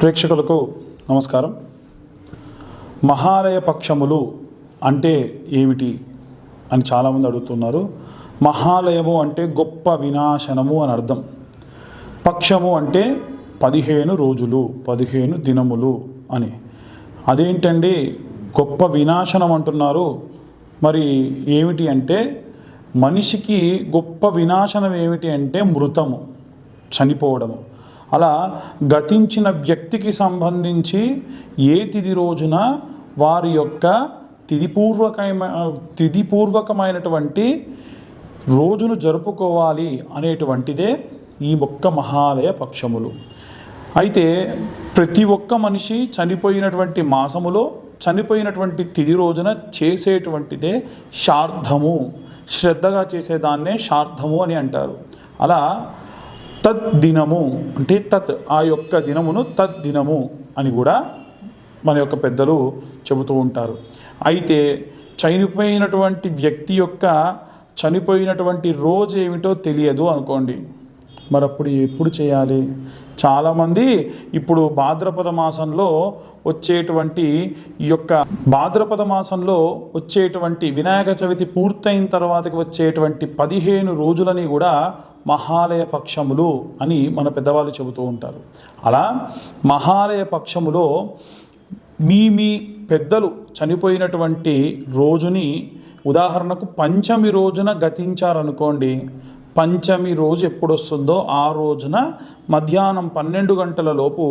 ప్రేక్షకులకు నమస్కారం. మహాలయ పక్షములు అంటే ఏమిటి అని చాలామంది అడుగుతున్నారు. మహాలయము అంటే గొప్ప వినాశనము అని అర్థం. పక్షము అంటే 15 రోజులు 15 దినములు అని. అదేంటండి గొప్ప వినాశనం అంటున్నారు? మరి ఏమిటి అంటే మనిషికి గొప్ప వినాశనం ఏమిటి అంటే మృతము, చనిపోవడము. అలా గతించిన వ్యక్తికి సంబంధించి ఏ తిథి రోజున వారి యొక్క తిథిపూర్వకమైనటువంటి రోజును జరుపుకోవాలి అనేటువంటిదే ఈ ఒక్క మహాలయ పక్షములు. అయితే ప్రతి ఒక్క మనిషి చనిపోయినటువంటి మాసములో చనిపోయినటువంటి తిథి రోజున చేసేటువంటిదే శ్రాద్ధము. శ్రద్ధగా చేసేదాన్నే శ్రాద్ధము అని అంటారు. అలా తద్దినము అంటే ఆ యొక్క దినమును తద్దినము అని కూడా మన యొక్క పెద్దలు చెబుతూ ఉంటారు. అయితే చనిపోయినటువంటి వ్యక్తి యొక్క చనిపోయినటువంటి రోజు ఏమిటో తెలియదు అనుకోండి, మరి అప్పుడు ఎప్పుడు చేయాలి? చాలామంది ఇప్పుడు భాద్రపద మాసంలో వచ్చేటువంటి వినాయక చవితి పూర్తయిన తర్వాతకి వచ్చేటువంటి 15 రోజులని కూడా మహాలయ పక్షములు అని మన పెద్దవాళ్ళు చెబుతూ ఉంటారు. అలా మహాలయ పక్షములో మీ పెద్దలు చనిపోయినటువంటి రోజుని ఉదాహరణకు పంచమి రోజున గతించారనుకోండి. పంచమి రోజు ఎప్పుడు వస్తుందో ఆ రోజున మధ్యాహ్నం 12 గంటల లోపు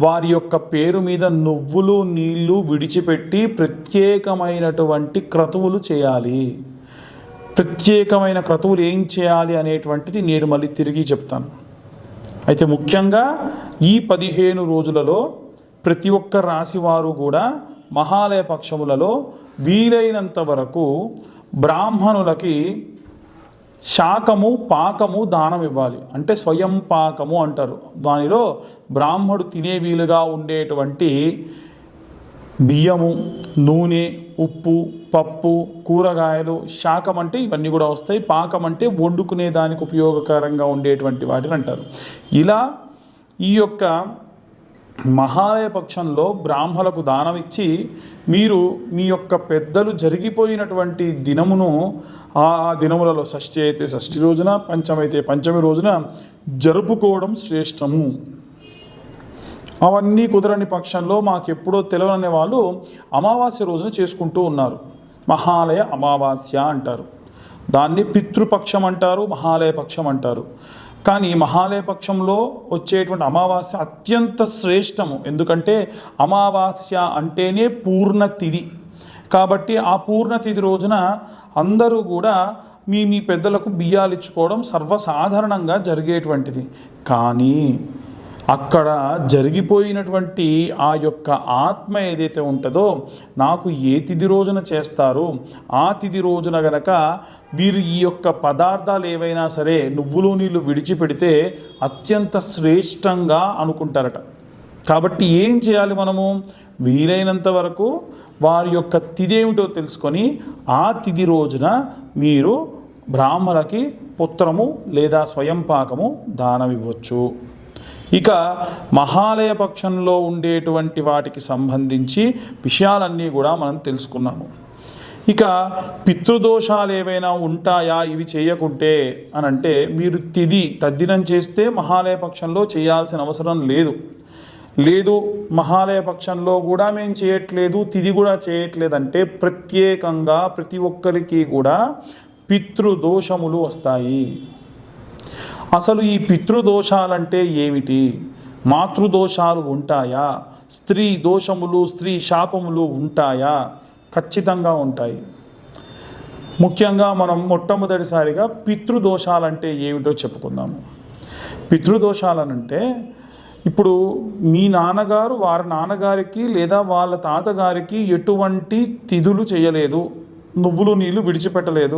వారి యొక్క పేరు మీద నువ్వులు నీళ్లు విడిచిపెట్టి ప్రత్యేకమైనటువంటి క్రతువులు చేయాలి. ప్రత్యేకమైన క్రతువులు ఏం చేయాలి అనేటువంటిది నేను మళ్ళీ తిరిగి చెప్తాను. అయితే ముఖ్యంగా ఈ 15 రోజులలో ప్రతి ఒక్క రాశి వారు కూడా మహాలయ పక్షములలో వీలైనంత వరకు బ్రాహ్మణులకి శాకము పాకము దానం ఇవ్వాలి. అంటే స్వయం పాకము అంటారు. దానిలో బ్రాహ్మడు తినే వీలుగా ఉండేటువంటి బియ్యము, నూనె, ఉప్పు, పప్పు, కూరగాయలు, శాకం అంటే ఇవన్నీ కూడా వస్తాయి. పాకం అంటే వండుకునే దానికి ఉపయోగకరంగా ఉండేటువంటి వాటిని అంటారు. ఇలా ఈ యొక్క మహాలయ పక్షంలో బ్రాహ్మణులకు దానం ఇచ్చి మీరు మీ యొక్క పెద్దలు జరిగిపోయినటువంటి దినమును ఆ దినములలో షష్ఠి అయితే షష్ఠి రోజున, పంచమి అయితే పంచమి రోజున జరుపుకోవడం శ్రేష్టము. అవన్నీ కుదరని పక్షంలో మాకెప్పుడో తెలియని వాళ్ళు అమావాస్య రోజున చేసుకుంటూ ఉన్నారు. మహాలయ అమావాస్య అంటారు. దాన్ని పితృపక్షం అంటారు, మహాలయ పక్షం అంటారు. కానీ మహాలయ పక్షంలో వచ్చేటువంటి అమావాస్య అత్యంత శ్రేష్టము. ఎందుకంటే అమావాస్య అంటేనే పూర్ణ తిథి. కాబట్టి ఆ పూర్ణ తిథి రోజున అందరూ కూడా మీ పెద్దలకు బియ్యాలు ఇచ్చుకోవడం సర్వసాధారణంగా జరిగేటువంటిది. కానీ అక్కడ జరిగిపోయినటువంటి ఆ యొక్క ఆత్మ ఏదైతే ఉంటుందో, నాకు ఏ తిథి రోజున చేస్తారు, ఆ తిథి రోజున గనక వీరు ఈ యొక్క పదార్థాలు ఏవైనా సరే నువ్వులు నీళ్ళు విడిచిపెడితే అత్యంత శ్రేష్టంగా అనుకుంటారట. కాబట్టి ఏం చేయాలి మనము? వీలైనంత వరకు వారి యొక్క తిథి ఏమిటో తెలుసుకొని ఆ తిథి రోజున మీరు బ్రాహ్మణులకి పుత్రము లేదా స్వయం పాకము దానం ఇవ్వచ్చు. ఇక మహాలయ పక్షంలో ఉండేటువంటి వాటికి సంబంధించి విషయాలన్నీ కూడా మనం తెలుసుకున్నాము. ఇక పితృదోషాలు ఏవైనా ఉంటాయా ఇవి చేయకుంటే అని అంటే, మీరు తద్దినం చేస్తే మహాలయ పక్షంలో చేయాల్సిన అవసరం లేదు మహాలయ పక్షంలో కూడా మేము చేయట్లేదు, తిథి కూడా చేయట్లేదంటే ప్రత్యేకంగా ప్రతి ఒక్కరికి కూడా పితృదోషములు వస్తాయి. అసలు ఈ పితృదోషాలంటే ఏమిటి? మాతృదోషాలు ఉంటాయా? స్త్రీ దోషములు, స్త్రీ శాపములు ఉంటాయా? ఖచ్చితంగా ఉంటాయి. ముఖ్యంగా మనం మొట్టమొదటిసారిగా పితృదోషాలంటే ఏమిటో చెప్పుకుందాము. పితృదోషాలనంటే ఇప్పుడు మీ నాన్నగారు వారి నాన్నగారికి లేదా వాళ్ళ తాతగారికి ఎటువంటి తిథులు చేయలేదు, నువ్వులు నీళ్ళు విడిచిపెట్టలేదు,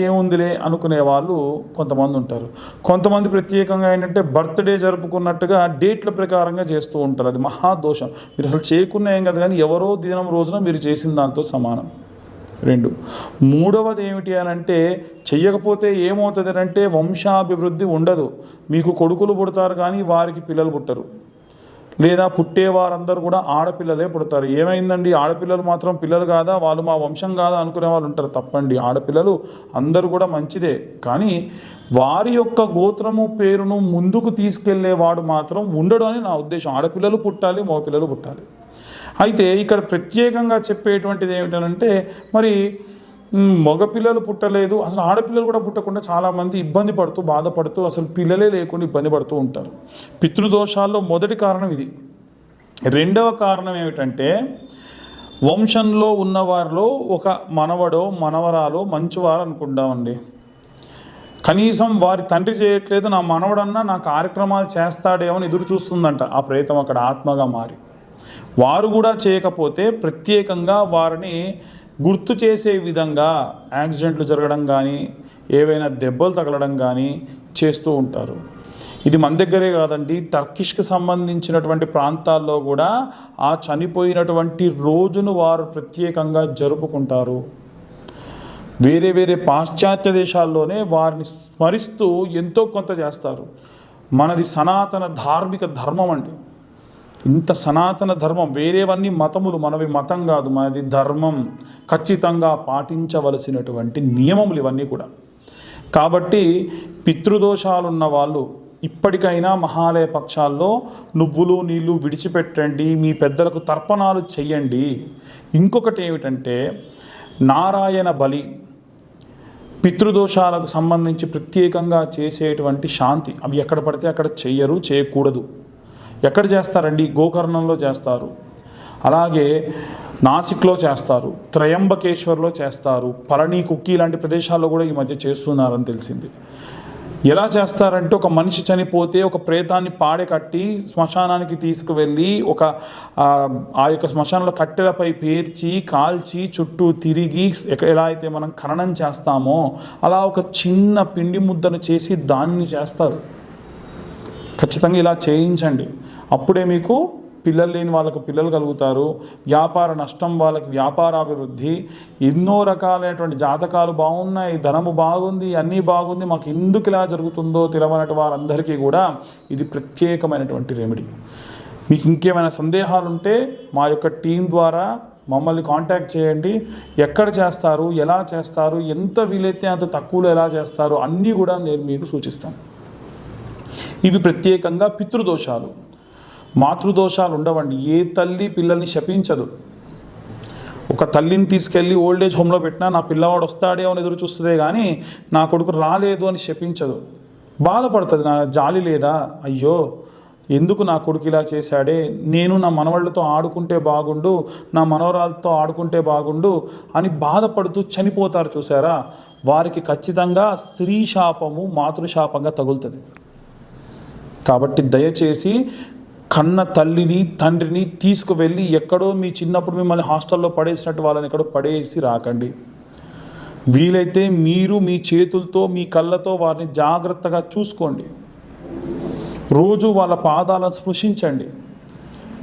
ఏముందిలే అనుకునే వాళ్ళు కొంతమంది ఉంటారు. కొంతమంది ప్రత్యేకంగా ఏంటంటే బర్త్డే జరుపుకున్నట్టుగా డేట్ల ప్రకారంగా చేస్తూ ఉంటారు. అది మహాదోషం. మీరు అసలు చేయకున్నా ఏం కదా, కానీ ఎవరో దినం రోజున మీరు చేసిన దాంతో సమానం. 2 మూడవది ఏమిటి అని అంటే, చెయ్యకపోతే ఏమవుతుంది అంటే వంశాభివృద్ధి ఉండదు. మీకు కొడుకులు పుడతారు కానీ వారికి పిల్లలు పుట్టరు. లేదా పుట్టేవారందరూ కూడా ఆడపిల్లలే పుడతారు. ఏమైందండి, ఆడపిల్లలు మాత్రం పిల్లలు కాదా, వాళ్ళు మా వంశం కాదా అనుకునే వాళ్ళు ఉంటారు. తప్పండి, ఆడపిల్లలు అందరూ కూడా మంచిదే. కానీ వారి యొక్క గోత్రము పేరును ముందుకు తీసుకెళ్లేవాడు మాత్రం ఉండడు అని నా ఉద్దేశం. ఆడపిల్లలు పుట్టాలి, మగపిల్లలు పుట్టాలి. అయితే ఇక్కడ ప్రత్యేకంగా చెప్పేటువంటిది ఏమిటంటే, మరి మగపిల్లలు పుట్టలేదు, అసలు ఆడపిల్లలు కూడా పుట్టకుండా చాలామంది ఇబ్బంది పడుతూ బాధపడుతూ అసలు పిల్లలే లేకుండా ఇబ్బంది పడుతూ ఉంటారు. పితృదోషాల్లో మొదటి కారణం ఇది. రెండవ కారణం ఏమిటంటే, వంశంలో ఉన్నవారిలో ఒక మనవడో మనవరాలో మంచివారు అనుకుంటామండి. కనీసం వారి తండ్రి చేయట్లేదు, నా మనవడన్నా నా కార్యక్రమాలు చేస్తాడేమో అని ఎదురు చూస్తుందంట ఆ ప్రేతం అక్కడ ఆత్మగా మారి. వారు కూడా చేయకపోతే ప్రత్యేకంగా వారిని గుర్తు చేసే విధంగా యాక్సిడెంట్లు జరగడం కానీ, ఏవైనా దెబ్బలు తగలడం కానీ చేస్తూ ఉంటారు. ఇది మన దగ్గరే కాదండి, టర్కిష్కి సంబంధించినటువంటి ప్రాంతాల్లో కూడా ఆ చనిపోయినటువంటి రోజును వారు ప్రత్యేకంగా జరుపుకుంటారు. వేరే వేరే పాశ్చాత్య దేశాల్లోనే వారిని స్మరిస్తూ ఎంతో కొంత చేస్తారు. మనది సనాతన ధార్మిక ధర్మం అండి. ఇంత సనాతన ధర్మం, వేరేవన్నీ మతములు, మనవి మతం కాదు, మనది ధర్మం. ఖచ్చితంగా పాటించవలసినటువంటి నియమములు ఇవన్నీ కూడా. కాబట్టి పితృదోషాలున్న వాళ్ళు ఇప్పటికైనా మహాలయ పక్షాల్లో నువ్వులు నీళ్ళు విడిచిపెట్టండి, మీ పెద్దలకు తర్పణాలు చెయ్యండి. ఇంకొకటి ఏమిటంటే, నారాయణ బలి పితృదోషాలకు సంబంధించి ప్రత్యేకంగా చేసేటువంటి శాంతి, అవి ఎక్కడ పడితే అక్కడ చెయ్యరు, చేయకూడదు. ఎక్కడ చేస్తారండి, గోకర్ణంలో చేస్తారు, అలాగే నాసిక్లో చేస్తారు, త్రయంబకేశ్వర్లో చేస్తారు, పళని కుక్కీ లాంటి ప్రదేశాల్లో కూడా ఈ మధ్య చేస్తున్నారని తెలిసింది. ఎలా చేస్తారంటే, ఒక మనిషి చనిపోతే ఒక ప్రేతాన్ని పాడె కట్టి శ్మశానానికి తీసుకువెళ్ళి ఆ యొక్క శ్మశానంలో కట్టెలపై పేర్చి కాల్చి చుట్టూ తిరిగి ఎలా అయితే మనం ఖననం చేస్తామో అలా ఒక చిన్న పిండి ముద్దను చేసి దాన్ని చేస్తారు. ఖచ్చితంగా ఇలా చేయించండి. అప్పుడే మీకు పిల్లలు లేని వాళ్ళకు పిల్లలు కలుగుతారు, వ్యాపార నష్టం వాళ్ళకి వ్యాపారాభివృద్ధి, ఎన్నో రకాలైనటువంటి జాతకాలు బాగున్నాయి, ధనము బాగుంది, అన్నీ బాగుంది, మాకు ఎందుకు ఇలా జరుగుతుందో తెలియనటువంటి వారందరికీ కూడా ఇది ప్రత్యేకమైనటువంటి రెమెడీ. మీకు ఇంకేమైనా సందేహాలు ఉంటే మా యొక్క టీం ద్వారా మమ్మల్ని కాంటాక్ట్ చేయండి. ఎక్కడ చేస్తారు, ఎలా చేస్తారు, ఎంత వీలైతే అంత తక్కువలో ఎలా చేస్తారు అన్నీ కూడా నేను మీకు సూచిస్తాను. ఇవి ప్రత్యేకంగా పితృదోషాలు. మాతృదోషాలు ఉండవండి. ఏ తల్లి పిల్లల్ని శపించదు. ఒక తల్లిని తీసుకెళ్ళి ఓల్డేజ్ హోమ్లో పెట్టినా నా పిల్లవాడు వస్తాడే అని ఎదురు చూస్తుందే కానీ నా కొడుకు రాలేదు అని శపించదు. బాధపడుతుంది, నా జాలి లేదా, అయ్యో ఎందుకు నా కొడుకు ఇలా చేశాడే, నేను నా మనవాళ్ళతో ఆడుకుంటే బాగుండు, నా మనవరాలతో ఆడుకుంటే బాగుండు అని బాధపడుతూ చనిపోతారు చూసారా, వారికి ఖచ్చితంగా స్త్రీ శాపము మాతృశాపంగా తగులుతుంది. కాబట్టి దయచేసి కన్న తల్లిని తండ్రిని తీసుకువెళ్ళి ఎక్కడో మీ చిన్నప్పుడు మిమ్మల్ని హాస్టల్లో పడేసినట్టు వాళ్ళని ఎక్కడో పడేసి రాకండి. వీలైతే మీరు మీ చేతులతో మీ కళ్ళతో వారిని జాగ్రత్తగా చూసుకోండి. రోజు వాళ్ళ పాదాలను స్పృశించండి.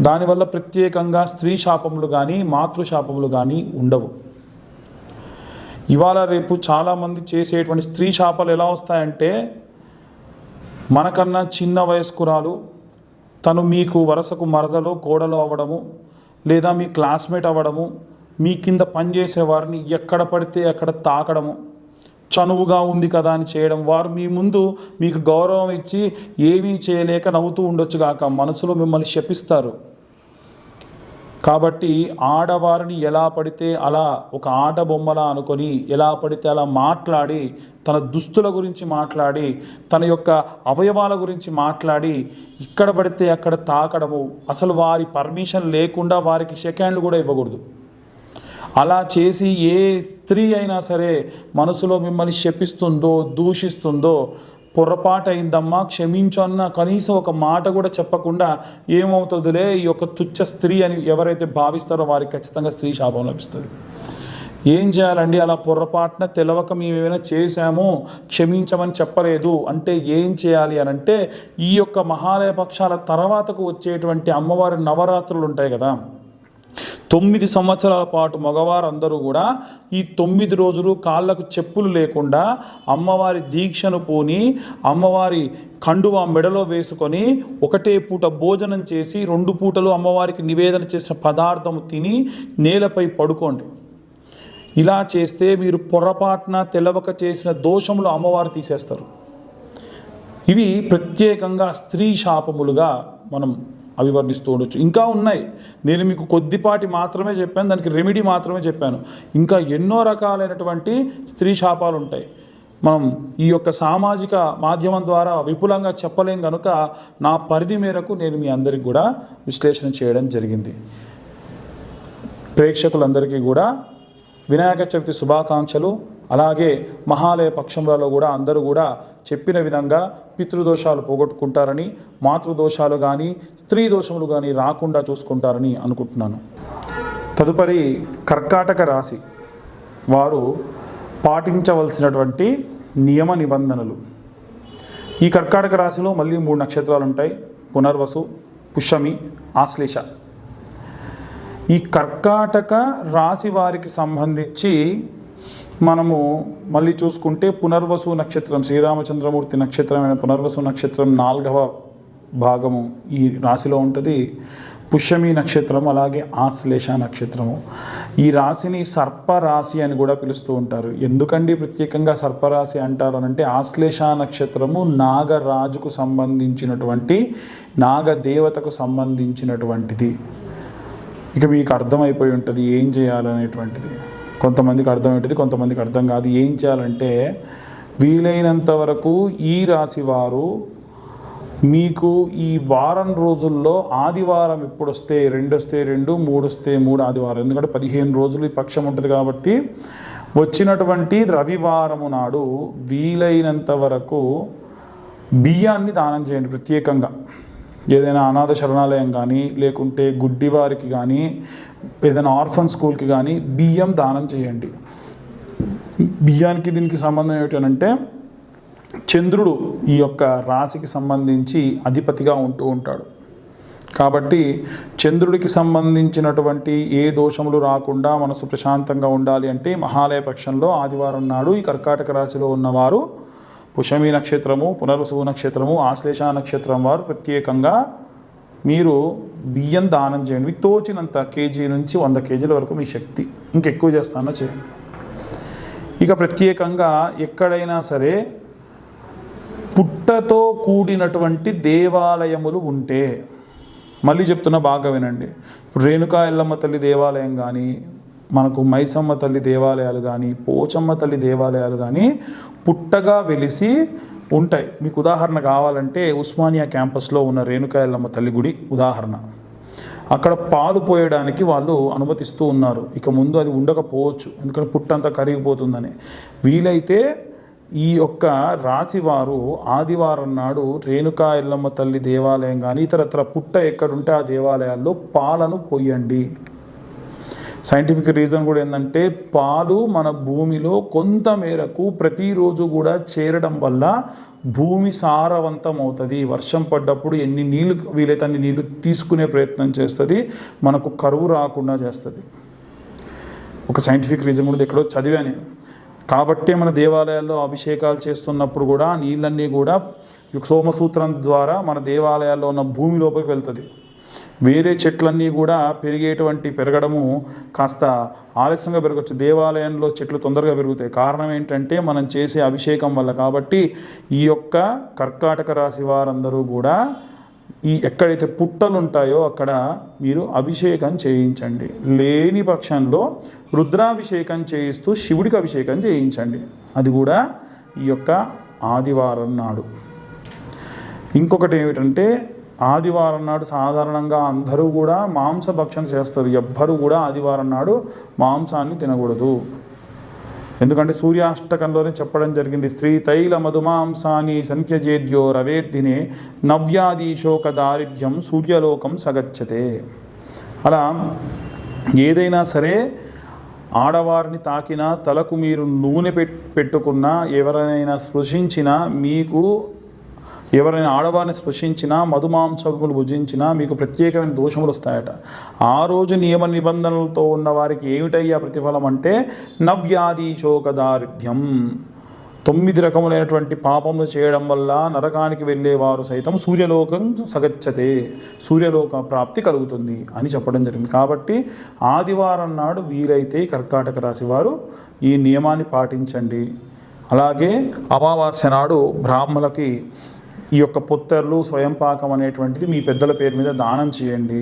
దానివల్ల ప్రత్యేకంగా స్త్రీ శాపములు కానీ మాతృశాపములు కానీ ఉండవు. ఇవాళ రేపు చాలామంది చేసేటువంటి స్త్రీ శాపాలు ఎలా వస్తాయంటే, మనకన్నా చిన్న వయస్కురాలు తను మీకు వరసకు మరదలో కోడలు అవ్వడము, లేదా మీ క్లాస్మేట్ అవ్వడము, మీ కింద పనిచేసే వారిని ఎక్కడ పడితే అక్కడ తాకడము, చనువుగా ఉంది కదా అని చేయడం, వారు మీ ముందు మీకు గౌరవం ఇచ్చి ఏమీ చేయలేక నవ్వుతూ ఉండొచ్చుగాక మనసులో మిమ్మల్ని శపిస్తారు. కాబట్టి ఆడవారిని ఎలా పడితే అలా ఒక ఆట బొమ్మలా అనుకొని ఎలా పడితే అలా మాట్లాడి, తన దుస్తుల గురించి మాట్లాడి, తన యొక్క అవయవాల గురించి మాట్లాడి ఇక్కడ పడితే అక్కడ తాకడము, అసలు వారి పర్మిషన్ లేకుండా వారికి సెకండ్లు కూడా ఇవ్వకూడదు. అలా చేసి ఏ స్త్రీ అయినా సరే మనసులో మిమ్మల్ని శపిస్తుందో దూషిస్తుందో, పొరపాటు అయిందమ్మా క్షమించన్న కనీసం ఒక మాట కూడా చెప్పకుండా ఏమవుతుందిలే ఈ యొక్క తుచ్చ స్త్రీ అని ఎవరైతే భావిస్తారో వారికి ఖచ్చితంగా స్త్రీ శాపం లభిస్తుంది. ఏం చేయాలండి, అలా పొరపాటున తెలవక మేము ఏమైనా చేశాము క్షమించమని చెప్పలేదు అంటే ఏం చేయాలి అని అంటే, ఈ యొక్క మహాలయ పక్షాల తర్వాతకు వచ్చేటువంటి అమ్మవారి నవరాత్రులు ఉంటాయి కదా, 9 సంవత్సరాల పాటు మగవారందరూ కూడా ఈ 9 రోజులు కాళ్ళకు చెప్పులు లేకుండా అమ్మవారి దీక్షను పూని అమ్మవారి కండువా మెడలో వేసుకొని ఒకటే పూట భోజనం చేసి 2 పూటలు అమ్మవారికి నివేదన చేసిన పదార్థం తిని నేలపై పడుకోండి. ఇలా చేస్తే మీరు పొరపాటున తెలవక చేసిన దోషములు అమ్మవారు తీసేస్తారు. ఇవి ప్రత్యేకంగా స్త్రీ శాపములుగా మనం అభివర్ణిస్తూ ఉండొచ్చు. ఇంకా ఉన్నాయి, నేను మీకు కొద్దిపాటి మాత్రమే చెప్పాను, దానికి రెమెడీ మాత్రమే చెప్పాను. ఇంకా ఎన్నో రకాలైనటువంటి స్త్రీ శాపాలు ఉంటాయి. మనం ఈ యొక్క సామాజిక మాధ్యమం ద్వారా విపులంగా చెప్పలేం కనుక నా పరిధి మేరకు నేను మీ అందరికి కూడా విశ్లేషణ చేయడం జరిగింది. ప్రేక్షకులందరికీ కూడా వినాయక చవితి శుభాకాంక్షలు. అలాగే మహాలయ పక్షంలో కూడా అందరూ కూడా చెప్పిన విధంగా పితృదోషాలు పోగొట్టుకుంటారని, మాతృదోషాలు కానీ స్త్రీ దోషములు కానీ రాకుండా చూసుకుంటారని అనుకుంటున్నాను. తదుపరి కర్కాటక రాశి వారు పాటించవలసినటువంటి నియమ నిబంధనలు. ఈ కర్కాటక రాశిలో మళ్ళీ 3 నక్షత్రాలు ఉంటాయి: పునర్వసు, పుష్యమి, ఆశ్లేష. ఈ కర్కాటక రాశి వారికి సంబంధించి మనము మళ్ళీ చూసుకుంటే పునర్వసు నక్షత్రం, శ్రీరామచంద్రమూర్తి నక్షత్రమైన పునర్వసు నక్షత్రం 4వ భాగము ఈ రాశిలో ఉంటుంది. పుష్యమి నక్షత్రం, అలాగే ఆశ్లేష నక్షత్రము. ఈ రాశిని సర్పరాశి అని కూడా పిలుస్తూ ఉంటారు. ఎందుకండి ప్రత్యేకంగా సర్పరాశి అంటారు అంటే, ఆశ్లేష నక్షత్రము నాగరాజుకు సంబంధించినటువంటి, నాగదేవతకు సంబంధించినటువంటిది. ఇక మీకు అర్థమైపోయి ఉంటుంది ఏం చేయాలనేటువంటిది. కొంతమందికి అర్థమవుతుంది, కొంతమందికి అర్థం కాదు. ఏం చేయాలంటే, వీలైనంత వరకు ఈ రాశి వారు మీకు ఈ వారం రోజుల్లో ఆదివారం ఎప్పుడు వస్తే 2 వస్తే 2, 3 వస్తే 3 ఆదివారం, ఎందుకంటే 15 రోజులు ఈ పక్షం ఉంటుంది కాబట్టి వచ్చినటువంటి రవివారము నాడు వీలైనంత వరకు బియ్యాన్ని దానం చేయండి. ప్రత్యేకంగా ఏదైనా అనాథ శరణాలయం కానీ, లేకుంటే గుడ్డివారికి కానీ, ఏదైనా ఆర్ఫన్ స్కూల్కి కానీ బియ్యం దానం చేయండి. బియ్యానికి దీనికి సంబంధం ఏమిటంటే, చంద్రుడు ఈ యొక్క రాశికి సంబంధించి అధిపతిగా ఉంటూ ఉంటాడు కాబట్టి చంద్రుడికి సంబంధించినటువంటి ఏ దోషములు రాకుండా మనసు ప్రశాంతంగా ఉండాలి అంటే, మహాలయ పక్షంలో ఆదివారం నాడు ఈ కర్కాటక రాశిలో ఉన్నవారు పుష్యమి నక్షత్రము, పునర్వసు నక్షత్రము, ఆశ్లేష నక్షత్రం వారు ప్రత్యేకంగా మీరు బియ్యం దానం చేయండి. మీకు తోచినంత కేజీ నుంచి 100 కేజీల వరకు మీ శక్తి, ఇంకెక్కువ చేస్తానో చేయండి. ఇక ప్రత్యేకంగా ఎక్కడైనా సరే పుట్టతో కూడినటువంటి దేవాలయములు ఉంటే, మళ్ళీ చెప్తున్నా బాగా వినండి. ఇప్పుడు రేణుకా ఎల్లమ్మ తల్లి దేవాలయం కానీ, మనకు మైసమ్మ తల్లి దేవాలయాలు కానీ, పోచమ్మ తల్లి దేవాలయాలు కానీ పుట్టగా వెలిసి ఉంటాయి. మీకు ఉదాహరణ కావాలంటే ఉస్మానియా క్యాంపస్లో ఉన్న రేణుకా ఎల్లమ్మ తల్లి గుడి ఉదాహరణ. అక్కడ పాలు పోయడానికి వాళ్ళు అనుమతిస్తూ ఉన్నారు. ఇక ముందు అది ఉండకపోవచ్చు, ఎందుకంటే పుట్టంతా కరిగిపోతుందని. వీలైతే ఈ యొక్క రాశివారు ఆదివారం నాడు రేణుకా ఎల్లమ్మ తల్లి దేవాలయం కానీ ఇతరత్ర పుట్ట ఎక్కడుంటే ఆ దేవాలయాల్లో పాలను పొయ్యండి. సైంటిఫిక్ రీజన్ కూడా ఏంటంటే, పాలు మన భూమిలో కొంత మేరకు ప్రతిరోజు కూడా చేరడం వల్ల భూమి సారవంతం అవుతుంది. వర్షం పడ్డప్పుడు ఎన్ని నీళ్ళు వీలైతే అన్ని నీళ్ళు తీసుకునే ప్రయత్నం చేస్తుంది, మనకు కరువు రాకుండా చేస్తుంది. ఒక సైంటిఫిక్ రీజన్ కూడా ఎక్కడో చదివాను. కాబట్టే మన దేవాలయాల్లో అభిషేకాలు చేస్తున్నప్పుడు కూడా నీళ్ళన్నీ కూడా సోమసూత్రం ద్వారా మన దేవాలయాల్లో ఉన్న భూమి లోపలికి వెళ్తుంది. వేరే చెట్లన్నీ కూడా పెరగడము కాస్త ఆలస్యంగా పెరగచ్చు. దేవాలయంలో చెట్లు తొందరగా పెరుగుతాయి. కారణం ఏంటంటే మనం చేసే అభిషేకం వల్ల. కాబట్టి ఈ యొక్క కర్కాటక రాశి వారందరూ కూడా ఈ ఎక్కడైతే పుట్టలు ఉంటాయో అక్కడ మీరు అభిషేకం చేయించండి. లేని పక్షంలో రుద్రాభిషేకం చేయిస్తూ శివుడికి అభిషేకం చేయించండి. అది కూడా ఈ యొక్క ఆదివారం నాడు. ఇంకొకటి ఏమిటంటే, ఆదివారం నాడు సాధారణంగా అందరూ కూడా మాంసభక్షణ చేస్తారు. ఎవ్వరూ కూడా ఆదివారం నాడు మాంసాన్ని తినకూడదు. ఎందుకంటే సూర్యాష్టకంలోనే చెప్పడం జరిగింది, స్త్రీ తైల మధుమాంసాని సంత్యజేద్యో రవేర్ధినే నవ్యాదీశోక దారిద్ర్యం సూర్యలోకం సగచ్చతే. అలా ఏదైనా సరే ఆడవారిని తాకినా, తలకు మీరు నూనె పెట్టుకున్నా, ఎవరైనా స్పృశించినా మీకు ఎవరైనా ఆడవారిని స్పృశించినా మధుమాంసములు భుజించినా మీకు ప్రత్యేకమైన దోషములు వస్తాయట. ఆ రోజు నియమ నిబంధనలతో ఉన్న వారికి ఏమిటయ్యా ప్రతిఫలం అంటే నవ్యాధి శోకదారిద్ర్యం. 9 రకములైనటువంటి పాపములు చేయడం వల్ల నరకానికి వెళ్ళేవారు సైతం సూర్యలోకం సగచ్చతే, సూర్యలోక ప్రాప్తి కలుగుతుంది అని చెప్పడం జరిగింది. కాబట్టి ఆదివారం నాడు వీలైతే కర్కాటక రాశి వారు ఈ నియమాన్ని పాటించండి. అలాగే అమావాస్య నాడు బ్రాహ్మణులకి ఈ యొక్క పొత్తర్లు స్వయంపాకం అనేటువంటిది మీ పెద్దల పేరు మీద దానం చేయండి.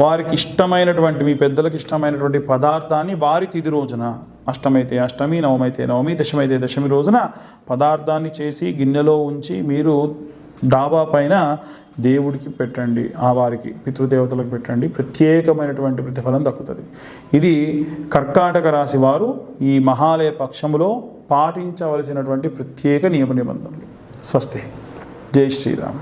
వారికి ఇష్టమైనటువంటి, మీ పెద్దలకు ఇష్టమైనటువంటి పదార్థాన్ని వారి తిథి రోజున, అష్టమైతే అష్టమి, నవమైతే నవమి, దశమైతే దశమి రోజున పదార్థాన్ని చేసి గిన్నెలో ఉంచి మీరు డాబా పైన దేవుడికి పెట్టండి, ఆ వారికి పితృదేవతలకు పెట్టండి. ప్రత్యేకమైనటువంటి ప్రతిఫలం దక్కుతుంది. ఇది కర్కాటక రాశి వారు ఈ మహాలయ పక్షములో పాటించవలసినటువంటి ప్రత్యేక నియమ నిబంధనలు. స్వస్తి. జై శ్రీరామ్.